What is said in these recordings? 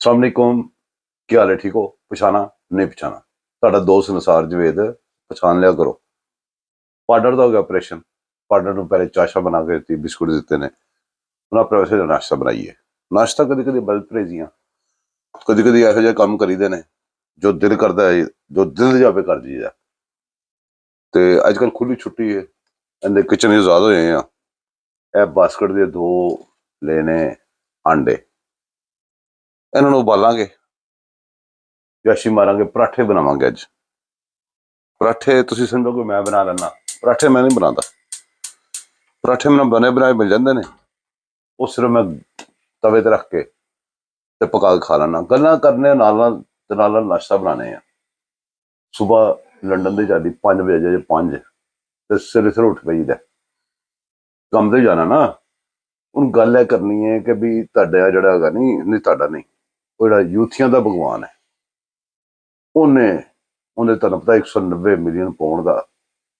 अस्सलाम वालेकुम, क्या हाल है? ठीक हो? पछाना नहीं पछाना? ਤੁਹਾਡਾ ਦੋਸਤ ਨਸਾਰ ਜਵੇਦ ਪਛਾਣ ਲਿਆ ਕਰੋ। ਪਾਰਟਨਰ ਦਾ ਹੋ ਗਿਆ ਆਪਰੇਸ਼ਨ। ਪਾਰਟਨਰ ਨੂੰ ਪਹਿਲੇ ਚਾਸ਼ਾ ਬਣਾ ਕੇ ਦਿੱਤੀ, ਬਿਸਕੁਟ ਦਿੱਤੇ ਨੇ, ਉਹਨਾਂ ਆਪਣੇ ਵਾਸਤੇ ਨਾਸ਼ਤਾ ਬਣਾਈਏ। ਨਾਸ਼ਤਾ ਕਦੀ ਕਦੀ ਬਲ ਪਰੇਜ਼ੀਆਂ, ਕਦੀ ਕਦੀ ਇਹੋ ਜਿਹੇ ਕੰਮ ਕਰੀਦੇ ਨੇ ਜੋ ਦਿਲ ਕਰਦਾ ਹੈ, ਜੋ ਦਿਲ ਜਾਵੇ ਕਰ ਜੀਦਾ। ਤੇ ਅੱਜ ਕੱਲ੍ਹ ਖੁੱਲੀ ਛੁੱਟੀ ਹੈ, ਇਹਦੇ ਕਿਚਨ ਆਜ਼ਾਦ ਹੋਏ ਆ। ਇਹ ਬਾਸਕਟ ਦੇ ਦੋ ਲੈਣੇ ਆਂਡੇ, ਇਹਨਾਂ ਨੂੰ ਉਬਾਲਾਂਗੇ, ਯਾਸ਼ੀ ਮਾਰਾਂਗੇ, ਪਰਾਠੇ ਬਣਾਵਾਂਗੇ। ਅੱਜ ਪਰਾਠੇ ਤੁਸੀਂ ਸਮਝੋ ਕਿ ਮੈਂ ਬਣਾ ਲੈਂਦਾ, ਪਰਾਠੇ ਮੈਂ ਨਹੀਂ ਬਣਾਉਂਦਾ। ਪਰਾਠੇ ਮੈਨੂੰ ਬਣੇ ਬਣਾਏ ਮਿਲ ਜਾਂਦੇ ਨੇ, ਉਹ ਸਿਰਫ ਮੈਂ ਤਵੇ ਤੇ ਰੱਖ ਕੇ ਤੇ ਪਕਾ ਕੇ ਖਾ ਲੈਣਾ। ਗੱਲਾਂ ਕਰਨੇ ਨਾਲ ਨਾਲ ਤੇ ਨਾਲ ਨਾਲ ਨਾਸ਼ਤਾ ਬਣਾਉਣੇ ਆ। ਸੁਬਾਹ ਲੰਡਨ ਦੀ ਜਾਂਦੀ 5 ਵਜੇ, 5 ਤੇ ਸਵੇਰੇ ਸਵੇਰੇ ਉੱਠ ਪਈਦਾ, ਕੰਮ ਤੇ ਜਾਣਾ ਨਾ। ਹੁਣ ਗੱਲ ਇਹ ਕਰਨੀ ਹੈ ਕਿ ਵੀ ਤੁਹਾਡਾ ਜਿਹੜਾ ਹੈਗਾ ਨਹੀਂ ਤੁਹਾਡਾ ਨਹੀਂ, ਉਹ ਜਿਹੜਾ ਯੂਥੀਆਂ ਦਾ ਭਗਵਾਨ ਹੈ, ਉਹਨੇ ਤੁਹਾਨੂੰ ਪਤਾ 190 ਮਿਲੀਅਨ ਪਾਉਂਡ ਦਾ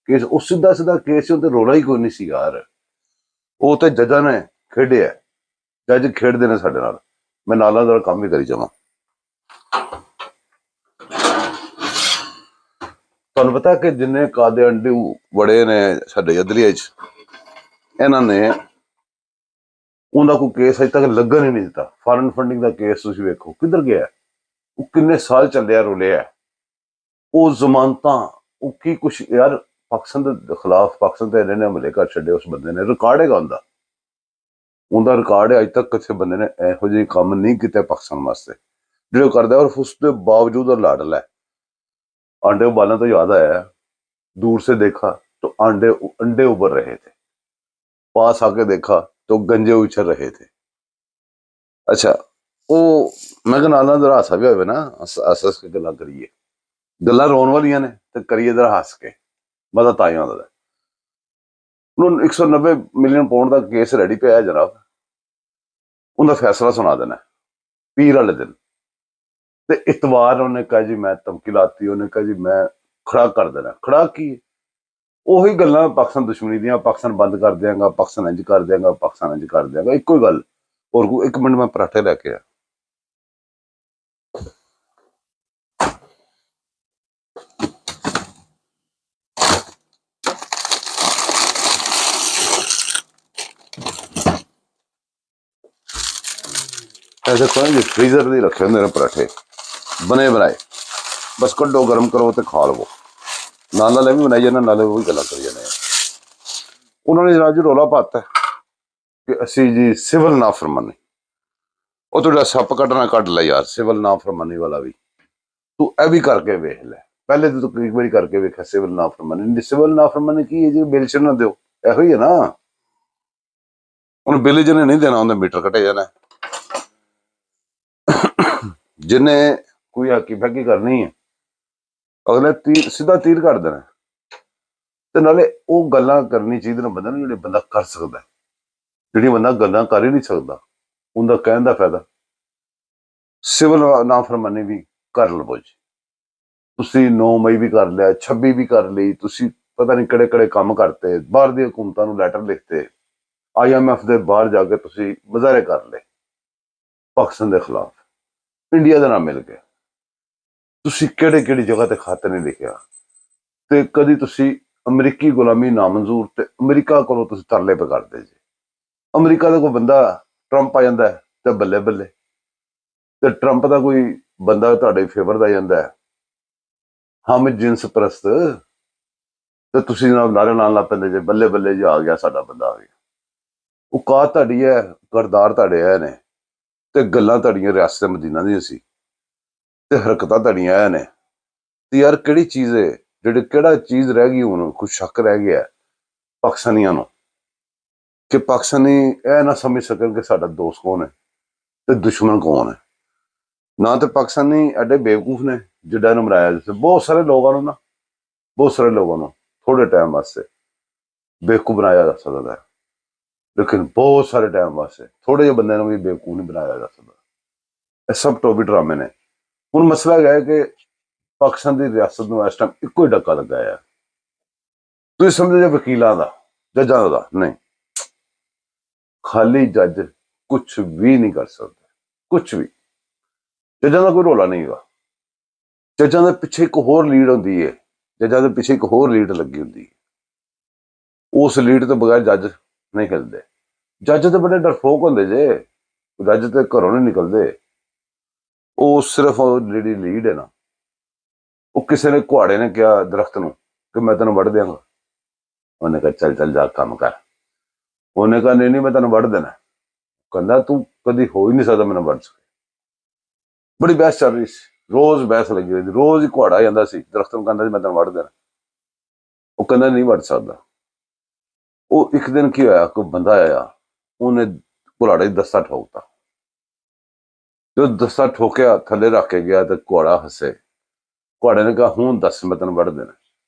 ਕੇਸ, ਉਹ ਸਿੱਧਾ ਸਿੱਧਾ ਕੇਸ ਸੀ, ਉਹ ਤੇ ਰੋਲਾ ਹੀ ਕੋਈ ਨਹੀਂ ਸੀ ਯਾਰ। ਉਹ ਤੇ ਜੱਜਾਂ ਨੇ ਖੇਡਿਆ, ਜੱਜ ਖੇਡਦੇ ਨੇ ਸਾਡੇ ਨਾਲ, ਮੈਂ ਨਾਲ ਨਾਲ ਕੰਮ ਵੀ ਕਰੀ ਜਾਵਾਂ। ਤੁਹਾਨੂੰ ਪਤਾ ਕਿ ਜਿੰਨੇ ਕਾਦੇ ਅੰਡੇ ਵੜੇ ਨੇ ਸਾਡੇ ਅਦਲੀਏ 'ਚ, ਇਹਨਾਂ ਨੇ ਉਹਦਾ ਕੋਈ ਕੇਸ ਅਜੇ ਤੱਕ ਲੱਗਣ ਹੀ ਨਹੀਂ ਦਿੱਤਾ। ਫਾਰਨ ਫੰਡਿੰਗ ਦਾ ਕੇਸ ਤੁਸੀਂ ਵੇਖੋ ਕਿੱਧਰ ਗਿਆ, ਉਹ ਕਿੰਨੇ ਸਾਲ ਚੱਲਿਆ ਰੁਲਿਆ। ਉਹ ਜ਼ਮਾਨਤਾਂ, ਉਹ ਕੀ ਕੁਛ ਯਾਰ, ਪਾਕਿਸਤਾਨ ਦੇ ਖਿਲਾਫ ਪਾਕਿਸਤਾਨ ਤੇ ਇਹਨੇ ਹਮਲੇ ਕਰ ਛੱਡੇ ਉਸ ਬੰਦੇ ਨੇ। ਰਿਕਾਰਡ ਹੈਗਾ ਉਹਦਾ ਰਿਕਾਰਡ ਹੈ। ਅੱਜ ਤੱਕ ਕਿਸੇ ਬੰਦੇ ਨੇ ਇਹੋ ਜਿਹੇ ਕੰਮ ਨਹੀਂ ਕੀਤੇ ਪਾਕਿਸਤਾਨ ਵਾਸਤੇ ਜਿਹੜੇ ਉਹ ਕਰਦਾ। ਔਰ ਉਸ ਦੇ ਬਾਵਜੂਦ ਲਾਡਲ ਹੈ। अंडे उबालने तो याद आया, दूर से देखा तो अंडे उबर रहे थे, पास आके देखा तो गंजे उछल रहे थे। अच्छा, वो मैं नाल जरा हासा भी होवे ना, हस के गल्लां करिए, गल्लां रोन वालियां ने ते करिए जरा हस के, मजा तां ही आंदा। ਹੁਣ 190 ਮਿਲੀਅਨ ਪਾਉਂਡ ਦਾ ਕੇਸ ਰੈਡੀ ਪਿਆ ਹੈ ਜਨਾਬ, ਉਹਦਾ ਫੈਸਲਾ ਸੁਣਾ ਦੇਣਾ ਪੀਰ ਵਾਲੇ ਦਿਨ। ਤੇ ਇਤਵਾਰ ਉਹਨੇ ਕਹਾ ਜੀ ਮੈਂ ਧਮਕੀ ਲਾਤੀ, ਉਹਨੇ ਕਹਾ ਜੀ ਮੈਂ ਖੜਾ ਕਰ ਦੇਣਾ। ਖੜਾ ਕੀ? ਉਹੀ ਗੱਲਾਂ ਪਾਕਿਸਤਾਨ ਦੁਸ਼ਮਣੀ ਦੀਆਂ, ਪਾਕਿਸਤਾਨ ਬੰਦ ਕਰ ਦਿਆਂਗਾ, ਪਾਕਿਸਤਾਨ ਇੰਜ ਕਰ ਦਿਆਂਗਾ, ਪਾਕਿਸਤਾਨ ਇੰਜ ਕਰ ਦਿਆਂਗਾ, ਇੱਕੋ ਹੀ ਗੱਲ। ਔਰ 1 ਮਿੰਟ ਮੈਂ ਪਰਾਠੇ ਲੈ ਕੇ ਆ। ऐसे कोई नहीं, फ्रीजर ਦੇ ਰੱਖੇ ਹੁੰਦੇ ਨੇ ਪਰਾਠੇ ਬਣੇ ਬਣਾਏ, ਬਸ ਕੱਢੋ ਗਰਮ ਕਰੋ ਤੇ ਖਾ ਲਵੋ। ਨਾਲ ਨਾਲ ਇਹ ਵੀ ਬਣਾਈ ਜਾਣਾ, ਨਾਲੇ ਉਹ ਵੀ ਗੱਲਾਂ ਕਰੀ ਜਾਂਦੇ ਆ। ਉਹਨਾਂ ਨੇ ਰਾਜੂ ਰੌਲਾ ਪਾਤਾ ਕਿ ਅਸੀਂ ਜੀ ਸਿਵਲ ਨਾਫਰਮਾਨੀ, ਉਹ ਤੁਹਾਡਾ ਸੱਪ ਕੱਢਣਾ ਕੱਢ ਲੈ ਯਾਰ, ਸਿਵਲ ਨਾਫਰਮਾਨੀ ਵਾਲਾ ਵੀ ਤੂੰ ਇਹ ਵੀ ਕਰਕੇ ਵੇਖ ਲੈ। ਪਹਿਲੇ ਤੂੰ ਇੱਕ ਵਾਰੀ ਕਰਕੇ ਵੇਖਿਆ ਸਿਵਲ ਨਾਫਰਮਾਨੀ। ਸਿਵਲ ਨਾਫਰਮਾਨੀ ਕੀ ਹੈ ਜੀ? ਬਿੱਲ ਚ ਨਾ ਦਿਓ, ਇਹੋ ਹੀ ਹੈ ਨਾ। ਉਹਨੂੰ ਬਿੱਲ ਜਿਹਨੇ ਨਹੀਂ ਦੇਣਾ ਉਹਨੇ ਮੀਟਰ ਕੱਟੇ ਜਾਣਾ। ਜਿਹਨੇ ਕੋਈ ਹਾਕੀ ਫਾਕੀ ਕਰਨੀ ਹੈ, ਅਗਲੇ ਸਿੱਧਾ ਤੀਰ ਕੱਢ ਦੇਣਾ। ਤੇ ਨਾਲੇ ਉਹ ਗੱਲਾਂ ਕਰਨੀ ਚਾਹੀਦੀ ਨਾ ਬੰਦੇ ਨੂੰ ਜਿਹੜੇ ਬੰਦਾ ਕਰ ਸਕਦਾ। ਜਿਹੜੀ ਬੰਦਾ ਗੱਲਾਂ ਕਰ ਹੀ ਨਹੀਂ ਸਕਦਾ, ਉਹਦਾ ਕਹਿਣ ਦਾ ਫਾਇਦਾ। ਸਿਵਲ ਨਾਫਰਮਾਨੀ ਵੀ ਕਰ ਲਵੋ ਜੀ ਤੁਸੀਂ। 9 ਮਈ ਵੀ ਕਰ ਲਿਆ, 26 ਵੀ ਕਰ ਲਈ ਤੁਸੀਂ, ਪਤਾ ਨਹੀਂ ਕਿਹੜੇ ਕਿਹੜੇ ਕੰਮ ਕਰਤੇ, ਬਾਹਰ ਦੀਆਂ ਹਕੂਮਤਾਂ ਨੂੰ ਲੈਟਰ ਲਿਖਤੇ, IMF ਦੇ ਬਾਹਰ ਜਾ ਕੇ ਤੁਸੀਂ ਮੁਜ਼ਾਹਰੇ ਕਰ ਲਏ ਪਾਕਿਸਤਾਨ ਦੇ ਖਿਲਾਫ, ਇੰਡੀਆ ਦੇ ਨਾਲ ਮਿਲ ਕੇ। ਤੁਸੀਂ ਕਿਹੜੀ ਕਿਹੜੀ ਜਗ੍ਹਾ ਤੇ ਖਤ ਨਹੀਂ ਲਿਖਿਆ, ਤੇ ਕਦੀ ਤੁਸੀਂ ਅਮਰੀਕੀ ਗੁਲਾਮੀ ਨਾਮਨਜ਼ੂਰ, ਤੇ ਅਮਰੀਕਾ ਕੋਲੋਂ ਤੁਸੀਂ ਤਰਲੇ ਪੇ ਕਰਦੇ ਜੀ। ਅਮਰੀਕਾ ਦਾ ਕੋਈ ਬੰਦਾ ਟਰੰਪ ਆ ਜਾਂਦਾ ਤੇ ਬੱਲੇ ਬੱਲੇ, ਤੇ ਟਰੰਪ ਦਾ ਕੋਈ ਬੰਦਾ ਤੁਹਾਡੇ ਫੇਵਰ ਦਾ ਜਾਂਦਾ ਹਮ ਜਿਨਸ ਪ੍ਰਸਤ, ਤੇ ਤੁਸੀਂ ਨਾਰੇ ਨਾਲ ਲਾ ਪੈਂਦੇ ਜੇ ਬੱਲੇ ਬੱਲੇ ਜੀ, ਆ ਗਿਆ ਸਾਡਾ ਬੰਦਾ ਆ ਗਿਆ। ਔਕਾਤ ਤੁਹਾਡੀ ਹੈ, ਕਰਦਾਰ ਤੁਹਾਡੇ ਹੈ ਨੇ, ਤੇ ਗੱਲਾਂ ਤੁਹਾਡੀਆਂ ਰਿਆਸਤ ਮਦੀਨਾ ਦੀਆਂ ਸੀ, ਤੇ ਹਰਕਤਾਂ ਤੁਹਾਡੀਆਂ ਨੇ। ਤੇ ਯਾਰ ਕਿਹੜੀ ਚੀਜ਼ ਹੈ ਜਿਹੜੀ, ਕਿਹੜਾ ਚੀਜ਼ ਰਹਿ ਗਈ ਹੁਣ? ਕੁਛ ਸ਼ੱਕ ਰਹਿ ਗਿਆ ਪਾਕਿਸਤਾਨੀਆਂ ਨੂੰ ਕਿ ਪਾਕਿਸਤਾਨੀ ਇਹ ਨਾ ਸਮਝ ਸਕਣ ਕਿ ਸਾਡਾ ਦੋਸਤ ਕੌਣ ਹੈ ਤੇ ਦੁਸ਼ਮਣ ਕੌਣ ਹੈ। ਨਾ ਤੇ ਪਾਕਿਸਤਾਨੀ ਐਡੇ ਬੇਵਕੂਫ ਨੇ ਜਿੱਡਾ ਨੂੰ ਮਰਾਇਆ। ਜਿੱਥੇ ਬਹੁਤ ਸਾਰੇ ਲੋਕਾਂ ਨੂੰ ਨਾ, ਬਹੁਤ ਸਾਰੇ ਲੋਕਾਂ ਨੂੰ ਥੋੜੇ ਟਾਈਮ ਵਾਸਤੇ ਬੇਵਕੂਫ ਬਣਾਇਆ ਜਾ ਸਕਦਾ ਹੈ, ਲੇਕਿਨ ਬਹੁਤ ਸਾਰੇ ਟਾਈਮ ਵਾਸਤੇ ਥੋੜੇ ਜਿਹੇ ਬੰਦਿਆਂ ਨੂੰ ਵੀ ਬੇਵਕੂਫ ਨਹੀਂ ਬਣਾਇਆ ਜਾ ਸਕਦਾ। ਇਹ ਸਭ ਟੋਬੀ ਡਰਾਮੇ ਨੇ। ਹੁਣ ਮਸਲਾ ਹੈਗਾ ਹੈ ਕਿ ਪਾਕਿਸਤਾਨ ਦੀ ਰਿਆਸਤ ਨੂੰ ਇਸ ਟਾਈਮ ਇੱਕੋ ਹੀ ਡੱਕਾ ਲੱਗਾ ਹੈ। ਤੁਸੀਂ ਸਮਝਦੇ ਜੇ ਵਕੀਲਾਂ ਦਾ, ਜੱਜਾਂ ਦਾ ਨਹੀਂ, ਖਾਲੀ ਜੱਜ ਕੁਛ ਵੀ ਨਹੀਂ ਕਰ ਸਕਦੇ, ਕੁਛ ਵੀ। ਜੱਜਾਂ ਦਾ ਕੋਈ ਰੌਲਾ ਨਹੀਂ ਹੈਗਾ। ਜੱਜਾਂ ਦੇ ਪਿੱਛੇ ਇੱਕ ਹੋਰ ਲੀਡ ਹੁੰਦੀ ਹੈ, ਜੱਜਾਂ ਦੇ ਪਿੱਛੇ ਇੱਕ ਹੋਰ ਲੀਡ ਲੱਗੀ ਹੁੰਦੀ ਹੈ। ਉਸ ਲੀਡ ਤੋਂ ਬਗੈਰ ਜੱਜ ਨਹੀਂ ਹਿਲਦੇ। ਜੱਜ ਤੇ ਬੜੇ ਡਰਫੋਕ ਹੁੰਦੇ ਜੇ, ਜੱਜ ਤੇ ਘਰੋਂ ਨਹੀਂ ਨਿਕਲਦੇ। ਉਹ ਸਿਰਫ ਜਿਹੜੀ ਲੀਡ ਹੈ ਨਾ, ਉਹ ਕਿਸੇ ਨੇ ਕੁਹਾੜੇ ਨੇ ਕਿਹਾ ਦਰਖਤ ਨੂੰ ਕਿ ਮੈਂ ਤੈਨੂੰ ਵੱਢ ਦਿਆਂਗਾ, ਉਹਨੇ ਕਿਹਾ ਚੱਲ ਚੱਲ ਜਾ ਕੰਮ ਕਰ। ਉਹਨੇ ਕਿਹਾ ਨਹੀਂ ਨਹੀਂ ਮੈਂ ਤੈਨੂੰ ਵੱਢ ਦੇਣਾ। ਕਹਿੰਦਾ ਤੂੰ ਕਦੀ ਹੋ ਹੀ ਨਹੀਂ ਸਕਦਾ ਮੈਨੂੰ ਵੱਢ ਸਕੇ। ਬੜੀ ਬਹਿਸ ਚੱਲ ਰਹੀ ਸੀ, ਰੋਜ਼ ਬਹਿਸ ਲੱਗੀ ਹੋਈ ਸੀ, ਰੋਜ਼ ਹੀ ਕੁਹਾੜਾ ਜਾਂਦਾ ਸੀ ਦਰਖਤ ਨੂੰ, ਕਹਿੰਦਾ ਸੀ ਮੈਂ ਤੈਨੂੰ ਵੱਢ ਦੇਣਾ। ਉਹ ਕਹਿੰਦਾ ਨਹੀਂ ਵੱਢ ਸਕਦਾ। ਉਹ ਇੱਕ ਦਿਨ ਕੀ ਹੋਇਆ, ਕੋਈ ਬੰਦਾ ਆਇਆ, ਉਹਨੇ ਕੁਹਾੜੇ ਦੀ ਦਸਤਾ ਠੋਕਤਾ। ਜਦੋਂ ਦਸਤਾ ਠੋਕਿਆ ਥੱਲੇ ਰੱਖ ਕੇ ਗਿਆ ਤੇ ਕੁਹਾੜਾ ਹੱਸੇ। ਕੁਹਾੜੇ ਨੇ ਕਿਹਾ ਹੁਣ ਦੱਸ ਮੈਂ ਤੈਨੂੰ ਵੱਢ ਦੇਣਾ।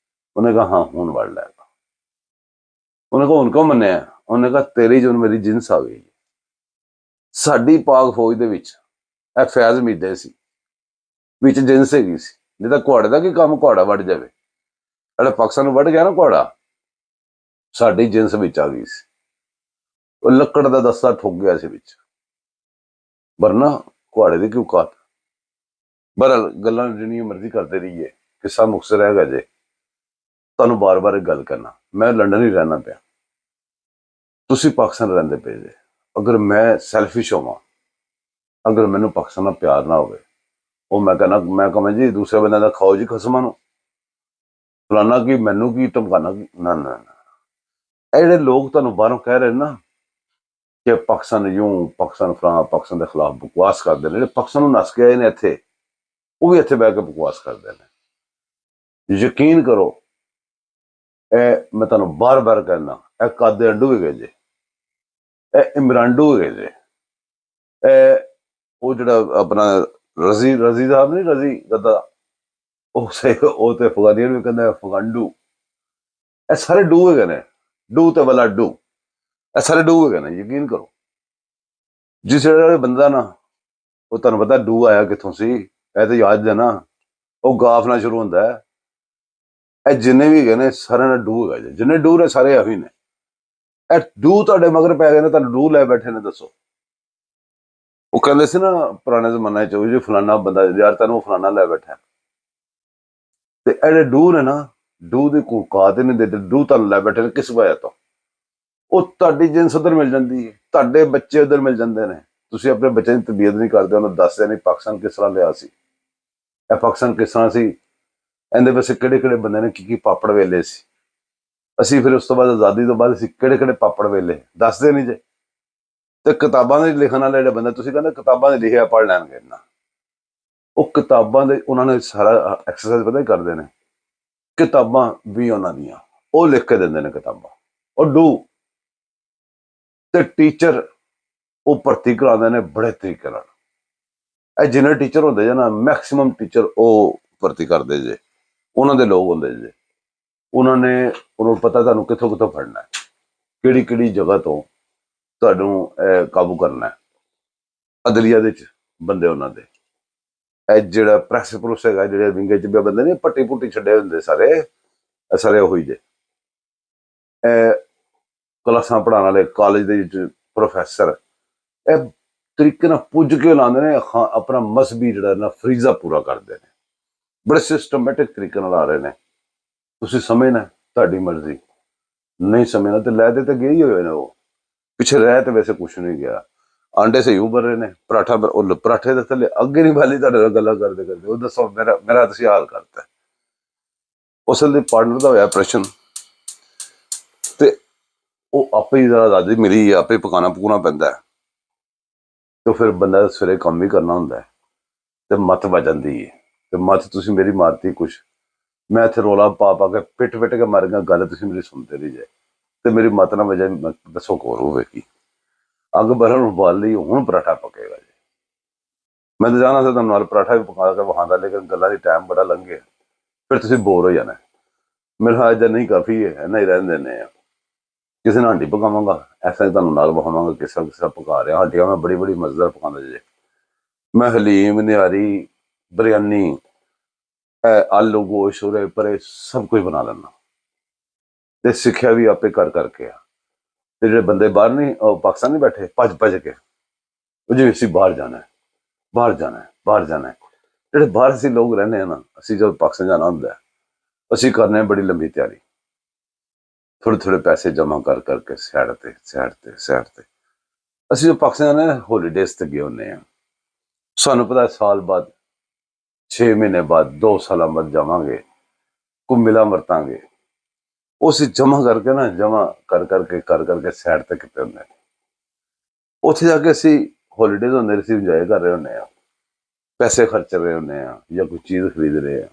ਉਹਨੇ ਕਿਹਾ ਹਾਂ ਹੁਣ ਵੱਢ ਲੈਗਾ। ਉਹਨੇ ਕਿਹਾ ਹੁਣ ਕਿਉਂ ਮੰਨਿਆ? ਉਹਨੇ ਕਿਹਾ ਤੇਰੀ ਜਦੋਂ ਮੇਰੀ ਜਿੰਸ ਆ ਗਈ। ਸਾਡੀ ਪਾਕ ਫੌਜ ਦੇ ਵਿੱਚ ਇਹ ਫੈਜ਼ ਮੀਡੇ ਸੀ, ਵਿੱਚ ਜਿੰਸ ਹੈਗੀ ਸੀ, ਨਹੀਂ ਤਾਂ ਕੁਹਾੜੇ ਦਾ ਕੀ ਕੰਮ, ਕੁਹਾੜਾ ਵੱਢ ਜਾਵੇ। ਜਿਹੜਾ ਪਾਕਿਸਤਾਨ ਨੂੰ ਵੱਢ ਗਿਆ ਨਾ ਕੁਹਾੜਾ, ਸਾਡੀ ਜਿੰਸ ਵਿੱਚ ਆ ਗਈ ਸੀ। ਉਹ ਲੱਕੜ ਦਾ ਦਸਤਾ ਠੁੱਕ ਗਿਆ ਸੀ ਵਿੱਚ, ਵਰਨਾ ਕੁਹਾੜੇ ਦੀ ਕਿਉਂ ਕਾਤ। ਬਹਰਹਾਲ ਗੱਲਾਂ ਜਿੰਨੀਆਂ ਮਰਜ਼ੀ ਕਰਦੇ ਰਹੀਏ, ਕਿੱਸਾ ਮੁਕਤਸਰ ਹੈਗਾ ਜੇ। ਤੁਹਾਨੂੰ ਬਾਰ-ਬਾਰ ਇੱਕ ਗੱਲ ਕਰਨਾ, ਮੈਂ ਲੰਡਨ ਹੀ ਰਹਿਣਾ ਪਿਆ, ਤੁਸੀਂ ਪਾਕਿਸਤਾਨ ਰਹਿੰਦੇ ਪਏ ਜੇ। ਅਗਰ ਮੈਂ ਸੈਲਫਿਸ਼ ਹੋਵਾਂ, ਅਗਰ ਮੈਨੂੰ ਪਾਕਿਸਤਾਨ ਨਾਲ ਪਿਆਰ ਨਾ ਹੋਵੇ, ਉਹ ਮੈਂ ਕਹਾਂ ਜੀ ਦੂਸਰੇ ਬੰਦੇ ਦਾ ਖਾਓ ਜੀ ਖਸਮਾਂ ਨੂੰ, ਫਲਾਨਾ ਕੀ ਮੈਨੂੰ ਕੀ ਧਮਕਾਣਾ ਕੀ। ਨਾ ਨਾ ਨਾ, ਇਹ ਜਿਹੜੇ ਲੋਕ ਤੁਹਾਨੂੰ ਬਾਹਰੋਂ ਕਹਿ ਰਹੇ ਨਾ ਕਿ ਪਾਕਿਸਤਾਨ ਯੂੰ, ਪਾਕਿਸਤਾਨ ਫਲਾਂ, ਪਾਕਿਸਤਾਨ ਦੇ ਖਿਲਾਫ ਬਕਵਾਸ ਕਰਦੇ ਨੇ, ਜਿਹੜੇ ਪਾਕਿਸਤਾਨ ਨੂੰ ਨੱਸ ਕੇ ਆਏ ਨੇ ਇੱਥੇ, ਉਹ ਵੀ ਇੱਥੇ ਬਹਿ ਕੇ ਬਕਵਾਸ ਕਰਦੇ ਨੇ। ਯਕੀਨ ਕਰੋ, ਇਹ ਮੈਂ ਤੁਹਾਨੂੰ ਬਾਰ-ਬਾਰ ਕਹਿਣਾ, ਇਹ ਕਾਦੇ ਅੰਡੂ ਹੈਗੇ ਜੇ, ਇਹ ਇਮਰਾਂਡੂ ਹੈਗੇ ਜੇ। ਇਹ ਉਹ ਜਿਹੜਾ ਆਪਣਾ ਰਜ਼ੀ ਸਾਹਿਬ ਨਹੀਂ, ਰਜ਼ੀ ਗੱਦਾ, ਉਹ ਤੇ ਅਫਗਾਨੀਆਂ ਵੀ ਕਹਿੰਦਾ ਅਫਗਾਂਡੂ। ਇਹ ਸਾਰੇ ਡੂ ਹੈਗੇ ਨੇ, ਡੂ ਤੇ ਵਾਲਾ ਡੂ, ਇਹ ਸਾਰੇ ਡੂ ਹੈਗੇ ਨੇ। ਯਕੀਨ ਕਰੋ, ਜਿਸ ਜਿਹੜਾ ਬੰਦਾ ਨਾ, ਉਹ ਤੁਹਾਨੂੰ ਪਤਾ ਡੂ ਆਇਆ ਕਿੱਥੋਂ ਸੀ, ਇਹ ਤੇ ਯਾਦ ਹੈ ਨਾ, ਉਹ ਗਾਫ ਨਾਲ ਸ਼ੁਰੂ ਹੁੰਦਾ ਹੈ। ਇਹ ਜਿੰਨੇ ਵੀ ਹੈਗੇ ਨੇ ਸਾਰਿਆਂ ਨਾਲ ਡੂ ਹੈਗਾ ਜੀ, ਜਿੰਨੇ ਡੂ ਨੇ ਸਾਰੇ ਇਹੀ ਨੇ। ਇਹ ਡੂ ਤੁਹਾਡੇ ਮਗਰ ਪੈ ਗਏ ਨੇ, ਤੁਹਾਨੂੰ ਡੂ ਲੈ ਬੈਠੇ ਨੇ। ਦੱਸੋ, ਉਹ ਕਹਿੰਦੇ ਸੀ ਨਾ ਪੁਰਾਣੇ ਜ਼ਮਾਨੇ ਚ, ਜੀ ਫਲਾਨਾ ਬੰਦਾ ਯਾਰ ਤੈਨੂੰ ਫਲਾਨਾ ਲੈ ਬੈਠਾ, ਤੇ ਇਹ ਜਿਹੜੇ ਡੂ ਨੇ ਨਾ, ਡੂ ਦੀ ਕੋਈ ਔਕਾਤ ਹੀ ਨਹੀਂ ਦੇ, ਡੂ ਤੁਹਾਨੂੰ ਲੈ ਬੈਠੇ ਨੇ ਕਿਸ ਵਜ੍ਹਾ ਤੋਂ? ਉਹ ਤੁਹਾਡੀ ਜਿੰਸ ਉਧਰ ਮਿਲ ਜਾਂਦੀ ਹੈ, ਤੁਹਾਡੇ ਬੱਚੇ ਉਧਰ ਮਿਲ ਜਾਂਦੇ ਨੇ, ਤੁਸੀਂ ਆਪਣੇ ਬੱਚੇ ਦੀ ਤਬੀਅਤ ਨਹੀਂ ਕਰਦੇ, ਉਹਨੂੰ ਦੱਸਦੇ ਨਹੀਂ ਪਾਕਿਸਤਾਨ ਕਿਸ ਤਰ੍ਹਾਂ ਲਿਆ ਸੀ, ਇਹ ਪਾਕਿਸਤਾਨ ਕਿਸ ਤਰ੍ਹਾਂ ਸੀ, ਇਹਦੇ ਵੈਸੇ ਕਿਹੜੇ ਕਿਹੜੇ ਬੰਦੇ ਨੇ ਕੀ ਕੀ ਪਾਪੜ ਵੇਲੇ ਸੀ, ਅਸੀਂ ਫਿਰ ਉਸ ਤੋਂ ਬਾਅਦ ਆਜ਼ਾਦੀ ਤੋਂ ਬਾਅਦ ਅਸੀਂ ਕਿਹੜੇ ਕਿਹੜੇ ਪਾਪੜ ਵੇਲੇ ਦੱਸਦੇ ਨਹੀਂ ਜੇ। ਤੇ ਕਿਤਾਬਾਂ ਦੇ ਲਿਖਣ ਵਾਲੇ ਜਿਹੜੇ ਬੰਦੇ, ਤੁਸੀਂ ਕਹਿੰਦੇ ਕਿਤਾਬਾਂ ਦੇ ਲਿਖਿਆ ਪੜ੍ਹ ਲੈਣਗੇ ਨਾ, ਉਹ ਕਿਤਾਬਾਂ ਦੇ ਉਹਨਾਂ ਨੇ ਸਾਰਾ ਐਕਸਰਸਾਈਜ਼ ਪਤਾ ਹੀ ਕਰਦੇ ਨੇ, ਕਿਤਾਬਾਂ ਵੀ ਉਹਨਾਂ ਦੀਆਂ ਉਹ ਲਿਖ ਕੇ ਦਿੰਦੇ ਨੇ ਕਿਤਾਬਾਂ। ਉਹ ਡੂ ਤੇ ਟੀਚਰ ਉਹ ਭਰਤੀ ਕਰਾਉਂਦੇ ਨੇ ਬੜੇ ਤਰੀਕੇ ਨਾਲ। ਇਹ ਜਿੰਨੇ ਟੀਚਰ ਹੁੰਦੇ ਜੇ ਨਾ, ਮੈਕਸਿਮਮ ਟੀਚਰ ਉਹ ਭਰਤੀ ਕਰਦੇ ਜੇ, ਉਹਨਾਂ ਦੇ ਲੋਕ ਹੁੰਦੇ ਜੇ। ਉਹਨਾਂ ਨੂੰ ਪਤਾ ਤੁਹਾਨੂੰ ਕਿੱਥੋਂ ਕਿੱਥੋਂ ਫੜਨਾ ਹੈ, ਕਿਹੜੀ ਕਿਹੜੀ ਜਗ੍ਹਾ ਤੋਂ ਤੁਹਾਨੂੰ ਕਾਬੂ ਕਰਨਾ ਹੈ। ਅਦਲੀਆ ਦੇ ਵਿੱਚ ਬੰਦੇ ਉਹਨਾਂ ਦੇ, ਇਹ ਜਿਹੜਾ ਪ੍ਰੈਸ ਪ੍ਰੂਸ ਹੈਗਾ, ਜਿਹੜੇ ਵਿੰਗੇ ਚ ਬੰਦੇ ਨੇ ਪੱਟੀ ਪੁੱਟੀ ਛੱਡੇ ਹੁੰਦੇ ਸਾਰੇ ਉਹੀ ਜੇ। ਇਹ ਕਲਾਸਾਂ ਪੜ੍ਹਾਉਣ ਵਾਲੇ ਕਾਲਜ ਦੇ ਵਿੱਚ ਪ੍ਰੋਫੈਸਰ, ਇਹ ਤਰੀਕੇ ਨਾਲ ਪੁੱਜ ਕੇ ਲਾਉਂਦੇ ਨੇ, ਆਪਣਾ ਮਸਬੀ ਜਿਹੜਾ ਨਾ ਫਰੀਜ਼ਾ ਪੂਰਾ ਕਰਦੇ ਨੇ, ਬੜੇ ਸਿਸਟਮੈਟਿਕ ਤਰੀਕੇ ਨਾਲ ਆ ਰਹੇ ਨੇ। ਤੁਸੀਂ ਸਮਝਣਾ ਤੁਹਾਡੀ ਮਰਜ਼ੀ, ਨਹੀਂ ਸਮਝਣਾ ਤੇ ਲੈ ਦੇ ਤੇ ਗਏ ਹੀ ਹੋਏ ਨੇ। ਉਹ ਪਿੱਛੇ ਰਹਿ ਤੇ ਵੈਸੇ ਕੁਛ ਨਹੀਂ ਗਿਆ, ਆਂਡੇ ਸਹੀ ਉਭਰ ਰਹੇ ਨੇ, ਪਰਾਠੇ ਦੇ ਥੱਲੇ ਅੱਗੇ ਨਹੀਂ ਬਾਲੀ। ਤੁਹਾਡੇ ਨਾਲ ਗੱਲਾਂ ਕਰਦੇ ਕਰਦੇ ਉਹ ਦੱਸੋ ਮੇਰਾ ਤੁਸੀਂ ਹਾਲ ਕਰਤਾ। ਉਸ ਲਈ ਪਾਰਟਨਰ ਦਾ ਹੋਇਆ ਪ੍ਰਸ਼ਨ, ਤੇ ਉਹ ਆਪੇ ਹੀ ਆਜ਼ਾਦੀ ਮਿਲੀ, ਆਪੇ ਪਕਾਉਣਾ ਪਕੂਣਾ ਪੈਂਦਾ, ਤੇ ਫਿਰ ਬੰਦਾ ਸਵੇਰੇ ਕੰਮ ਵੀ ਕਰਨਾ ਹੁੰਦਾ ਤੇ ਮੱਤ ਵੱਜ ਜਾਂਦੀ ਹੈ। ਤੇ ਮੱਤ ਤੁਸੀਂ ਮੇਰੀ ਮਾਰਤੀ ਕੁਛ, ਮੈਂ ਇੱਥੇ ਰੌਲਾ ਪਾ ਕੇ ਪਿੱਟ ਕੇ ਮਰ ਗਿਆ, ਗੱਲ ਤੁਸੀਂ ਮੇਰੀ ਸੁਣਦੇ ਨਹੀਂ ਜੇ, ਤੇ ਮੇਰੀ ਮੱਤ ਨਾਲ ਵਜ੍ਹਾ ਦੱਸੋ ਕੋਰ ਹੋਵੇਗੀ। ਅੱਗ ਬਰਨ ਨੂੰ ਬਾਲ ਲਈ, ਹੁਣ ਪਰਾਠਾ ਪਕੇਗਾ ਜੀ। ਮੈਂ ਤਾਂ ਜਾਣਾ ਸੀ ਤੁਹਾਨੂੰ ਨਾਲ ਪਰਾਠਾ ਵੀ ਪਕਾ ਕੇ ਵਿਖਾਉਂਦਾ, ਲੇਕਿਨ ਗੱਲਾਂ ਦੀ ਟਾਈਮ ਬੜਾ ਲੰਘੇ, ਫਿਰ ਤੁਸੀਂ ਬੋਰ ਹੋ ਜਾਣਾ। ਮੇਰੇ ਹਾਲ ਦਾ ਨਹੀਂ ਕਾਫੀ ਹੈ, ਇੰਨਾ ਹੀ ਰਹਿਣ ਦਿੰਦੇ ਆ। ਕਿਸੇ ਨਾਲ ਹਾਂਡੀ ਪਕਾਵਾਂਗਾ, ਐਸਾ ਹੀ ਤੁਹਾਨੂੰ ਨਾਲ ਵਿਖਾਵਾਂਗਾ ਕਿਸ ਤਰ੍ਹਾਂ ਪਕਾ ਰਿਹਾ। ਹਾਂਡੀਆਂ ਮੈਂ ਬੜੀ ਬੜੀ ਮਜ਼ੇਦਾਰ ਪਕਾਉਂਦਾ ਜੇ। ਮੈਂ ਹਲੀਮ, ਨਿਹਾਰੀ, ਬਿਰਿਆਨੀ, ਆਲੂ ਗੋਸ਼ਤ, ਛੋਲੇ ਪਰੇ ਸਭ ਕੁਝ ਬਣਾ ਲੈਂਦਾ, ਤੇ ਸਿੱਖਿਆ ਵੀ ਆਪੇ ਕਰ ਕਰਕੇ ਆ। ਤੇ ਜਿਹੜੇ ਬੰਦੇ ਬਾਹਰ ਨਹੀਂ, ਉਹ ਪਾਕਿਸਤਾਨ ਨਹੀਂ ਬੈਠੇ ਭੱਜ ਕੇ, ਉਹ ਜਿਵੇਂ ਅਸੀਂ ਬਾਹਰ ਜਾਣਾ, ਬਾਹਰ ਜਾਣਾ ਹੈ, ਬਾਹਰ ਜਾਣਾ ਹੈ। ਜਿਹੜੇ ਬਾਹਰ ਅਸੀਂ ਲੋਕ ਰਹਿੰਦੇ ਹਾਂ ਨਾ, ਅਸੀਂ ਜਦੋਂ ਪਾਕਿਸਤਾਨ ਜਾਣਾ ਹੁੰਦਾ ਹੈ, ਅਸੀਂ ਕਰਨੇ ਹਾਂ ਬੜੀ ਲੰਬੀ ਤਿਆਰੀ, ਥੋੜੇ ਥੋੜੇ ਪੈਸੇ ਜਮ੍ਹਾਂ ਕਰ ਕਰਕੇ ਸਾਈਡ ਤੇ ਸਾਈਡ ਤੇ ਸਾਈਡ ਤੇ। ਅਸੀਂ ਜੋ ਪਾਕਿਸਤਾਨ ਜਾਣਾ ਹੋਲੀਡੇਜ਼ ਤੇ ਗਏ ਹੁੰਦੇ ਹਾਂ, ਸਾਨੂੰ ਪਤਾ ਸਾਲ ਬਾਅਦ 6 ਮਹੀਨੇ ਬਾਅਦ 2 ਸਾਲਾਂ ਬਾਅਦ ਜਾਵਾਂਗੇ, ਮਿਲਾਂ ਵਰਤਾਂਗੇ। ਉਹ ਅਸੀਂ ਜਮ੍ਹਾਂ ਕਰਕੇ ਨਾ, ਜਮ੍ਹਾਂ ਕਰ ਕਰਕੇ ਸਾਈਡ ਤੇ ਕੀਤੇ ਹੁੰਦੇ ਨੇ। ਉੱਥੇ ਜਾ ਕੇ ਅਸੀਂ ਹੋਲੀਡੇਜ਼ ਹੁੰਦੇ, ਅਸੀਂ ਇੰਜੋਏ ਕਰ ਰਹੇ ਹੁੰਦੇ ਹਾਂ, ਪੈਸੇ ਖਰਚ ਰਹੇ ਹੁੰਦੇ ਹਾਂ ਜਾਂ ਕੋਈ ਚੀਜ਼ ਖਰੀਦ ਰਹੇ ਹਾਂ।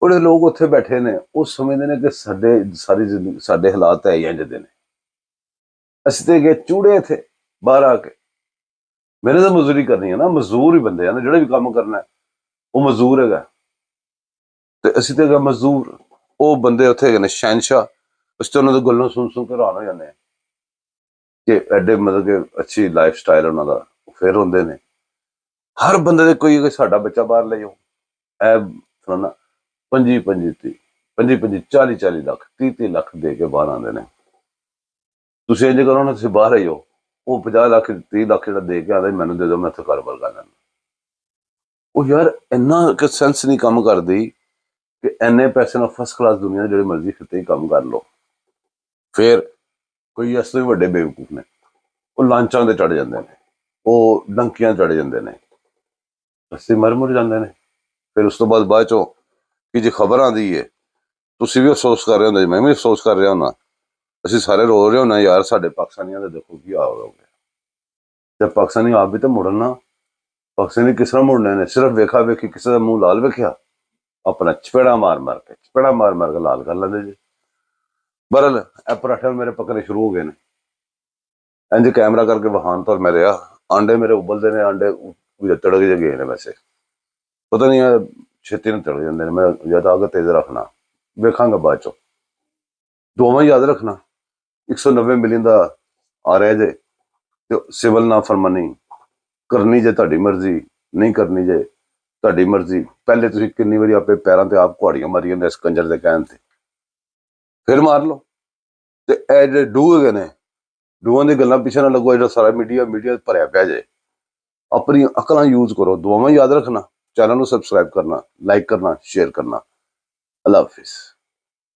ਬੜੇ ਲੋਕ ਉੱਥੇ ਬੈਠੇ ਨੇ, ਉਹ ਸਮਝਦੇ ਨੇ ਕਿ ਸਾਰੀ ਜ਼ਿੰਦਗੀ ਸਾਡੇ ਹਾਲਾਤ ਹੈ ਹੀ ਇੰਝ ਦੇ ਨੇ। ਅਸੀਂ ਤੇ ਗਏ ਚੂੜੇ ਇੱਥੇ ਬਾਹਰ ਆ ਕੇ, ਮੈਨੇ ਤਾਂ ਮਜ਼ਦੂਰੀ ਕਰਨੀ ਹੈ ਨਾ, ਮਜ਼ਦੂਰ ਹੀ ਬੰਦੇ ਆ ਨਾ, ਜਿਹੜੇ ਵੀ ਕੰਮ ਕਰਨਾ ਉਹ ਮਜ਼ਦੂਰ ਹੈਗਾ। ਤੇ ਅਸੀਂ ਤੇ ਹੈਗਾ ਮਜ਼ਦੂਰ, ਉਹ ਬੰਦੇ ਉੱਥੇ ਹੈਗੇ ਨੇ ਸ਼ਹਿਨਸ਼ਾਹ। ਅਸੀਂ ਤਾਂ ਉਹਨਾਂ ਦੀ ਗੱਲਾਂ ਸੁਣ ਕੇ ਹੈਰਾਨ ਹੋ ਜਾਂਦੇ ਹਾਂ ਕਿ ਐਡੇ ਮਤਲਬ ਕਿ ਅੱਛੀ ਲਾਈਫ ਸਟਾਈਲ ਉਹਨਾਂ ਦਾ। ਫਿਰ ਹੁੰਦੇ ਨੇ ਹਰ ਬੰਦੇ ਦੇ ਕੋਈ ਸਾਡਾ ਬੱਚਾ ਬਾਹਰ ਲੈ ਜਾਓ, ਇਹ ਫਲਾਣਾ 25 40 ਲੱਖ 30 ਲੱਖ ਦੇ ਕੇ ਬਾਹਰ ਆਉਂਦੇ ਨੇ। ਤੁਸੀਂ ਇੰਝ ਕਰੋ ਨਾ, ਤੁਸੀਂ ਬਾਹਰ ਆਈ ਹੋ, ਉਹ 50 ਲੱਖ 30 ਲੱਖ ਜਿਹੜਾ ਦੇ ਕੇ ਆਉਂਦਾ, ਮੈਨੂੰ ਦੇ ਦਿਓ, ਮੈਂ ਇੱਥੇ ਕਾਰੋਬਾਰ ਕਰ ਲੈਣਾ। ਉਹ ਯਾਰ ਇੰਨਾ ਕਿ ਸੈਂਸ ਨਹੀਂ ਕੰਮ ਕਰਦੀ ਕਿ ਇੰਨੇ ਪੈਸੇ ਨਾਲ ਫਸਟ ਕਲਾਸ ਦੁਨੀਆ ਜਿਹੜੇ ਮਰਜ਼ੀ ਖਿੱਤੇ ਹੀ ਕੰਮ ਕਰ ਲਓ। ਫਿਰ ਕੋਈ ਇਸ ਤੋਂ ਵੀ ਵੱਡੇ ਬੇਵਕੂਫ ਨੇ, ਉਹ ਲਾਂਚਾਂ ਤੇ ਚੜ ਜਾਂਦੇ ਨੇ, ਉਹ ਡੰਕੀਆਂ ਚੜ ਜਾਂਦੇ ਨੇ, ਅਸੀਂ ਮਰ ਜਾਂਦੇ ਨੇ। ਫਿਰ ਉਸ ਤੋਂ ਬਾਅਦ ਚੋਂ ਕਿ ਜੇ ਖਬਰ ਆਉਂਦੀ ਹੈ, ਤੁਸੀਂ ਵੀ ਅਫਸੋਸ ਕਰ ਰਹੇ ਹੁੰਦੇ, ਮੈਂ ਵੀ ਅਫਸੋਸ ਕਰ ਰਿਹਾ ਹੁੰਦਾ, ਅਸੀਂ ਸਾਰੇ ਰੋ ਰਹੇ ਹੁੰਦੇ ਯਾਰ ਸਾਡੇ ਪਾਕਿਸਤਾਨੀਆਂ ਦੇ ਦੇਖੋ ਕੀ ਹਾਲ ਹੋ ਗਿਆ। ਜਦ ਪਾਕਿਸਤਾਨੀ ਆਪ ਵੀ ਤਾਂ ਮੁੜਨ ਨਾ, ਪਾਕਿਸਤਾਨੀ ਕਿਸ ਤਰ੍ਹਾਂ ਮੁੜਨੇ ਨੇ? ਸਿਰਫ ਵੇਖਾ ਵੇਖੀ, ਕਿਸੇ ਦਾ ਮੂੰਹ ਲਾਲ ਵੇਖਿਆ, ਆਪਣਾ ਚਪੇੜਾ ਮਾਰ ਕੇ ਲਾਲ ਕਰ ਲੈਂਦੇ ਜੀ। ਬਰਲ ਇਹ ਪਰਾਠੇ ਮੇਰੇ ਪੱਕਣੇ ਸ਼ੁਰੂ ਹੋ ਗਏ ਨੇ, ਇੰਝ ਕੈਮਰਾ ਕਰਕੇ ਵਹਾਨ ਤੋਂ ਮੈਂ ਰਿਹਾ, ਆਂਡੇ ਮੇਰੇ ਉਬਲਦੇ ਨੇ, ਆਂਡੇ ਤੜਕ ਜੇ ਗਏ ਨੇ, ਵੈਸੇ ਪਤਾ ਨਹੀਂ ਆ ਛੇਤੀ ਨੂੰ ਤੜਕ ਜਾਂਦੇ ਨੇ। ਮੈਂ ਜ਼ਿਆਦਾ ਅੱਗ ਤੇਜ਼ ਰੱਖਣਾ, ਵੇਖਾਂਗਾ ਬਾਅਦ ਚੋਂ। ਦੋਵਾਂ ਯਾਦ ਰੱਖਣਾ, 190 ਮਿਲੀਅਨ ਦਾ ਆ ਰਿਹਾ ਜੇ, ਤੇ ਸਿਵਲ ਨਾ ਫਰਮਾਨੀ ਕਰਨੀ ਜੇ ਤੁਹਾਡੀ ਮਰਜ਼ੀ, ਨਹੀਂ ਕਰਨੀ ਜੇ ਤੁਹਾਡੀ ਮਰਜ਼ੀ। ਪਹਿਲੇ ਤੁਸੀਂ ਕਿੰਨੀ ਵਾਰੀ ਆਪਣੇ ਪੈਰਾਂ ਤੇ ਆਪ ਕੁਹਾੜੀਆਂ ਮਾਰੀ ਜਾਂਦੇ ਇਸ ਕੰਜਰ ਦੇ ਕਹਿਣ ਤੇ, ਫਿਰ ਮਾਰ ਲਓ। ਤੇ ਇਹ ਜਿਹੜੇ ਡੂ ਹੈਗੇ ਨੇ, ਡੂਆਂ ਦੀ ਗੱਲਾਂ ਪਿੱਛੇ ਨਾ ਲੱਗੋ, ਜਿਹੜਾ ਸਾਰਾ ਮੀਡੀਆ ਭਰਿਆ ਪਿਆ ਜੇ। ਆਪਣੀ ਅਕਲਾਂ ਯੂਜ਼ ਕਰੋ, ਦੁਆਵਾਂ ਯਾਦ ਰੱਖਣਾ, ਚੈਨਲ ਨੂੰ ਸਬਸਕ੍ਰਾਈਬ ਕਰਨਾ, ਲਾਈਕ ਕਰਨਾ, ਸ਼ੇਅਰ ਕਰਨਾ। ਅੱਲਾ ਹਾਫਿਜ਼।